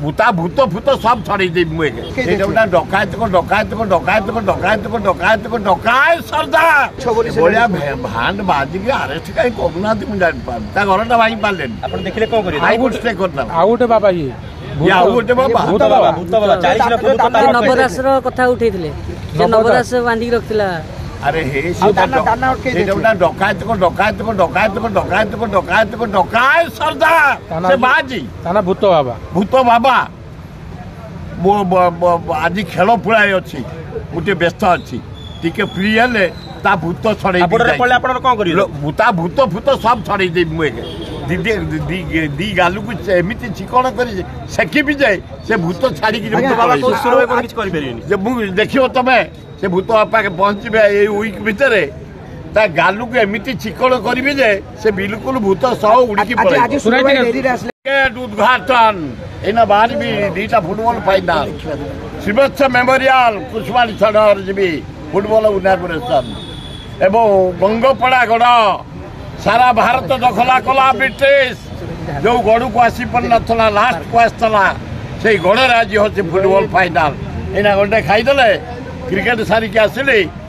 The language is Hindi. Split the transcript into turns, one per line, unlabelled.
भूता भूत भूत सब छड़े मुझे डकायत को डकायत को डकायत को डकायत को डकायत को डकाय सरदार भांड बाजिक आरेस्ट कहीं करूना मुझे जापार घरटा भाई पारे
देखिले कौन
गोटे बाबा ये
गोटे बाबा
नवदास कथा उठे नवदास बांधिक रखा
अरे डकायत को डकायत को डकायत को डकायत को डकायत को डकाय सरदार से बाजी भूत बाबा आज खेल पुलाय अच्छी गोटे व्यस्त अच्छी टी फ्री हेले ता भूत छड़े भूता भूत भूत सब छड़े मुझे दी गालू को एमती चिकण कर सेकी भी जाए से भूत छाड़ी देखियो तमें से भूत बापा के पहुंचे ये वीक भितर ता गालू को एमती चिकण करेंगे जे से बिल्कुल भूत सह उड़ी उद्घाटन एना बाहर भी दीटा फुटबॉल फाइनाल शिवच्छ मेमोरियल कुशवाड़ी छड़ जी फुटबॉल इनागुरेशन एवं बंगपड़ा गढ़ सारा भारत दखला कला ब्रिटिश जो गढ़ को आसी पार ना लास्ट को आसला से गढ़ आज हूँ फुटबॉल फाइनाल एना गंडे खाईदे क्रिकेट सारिक आसिली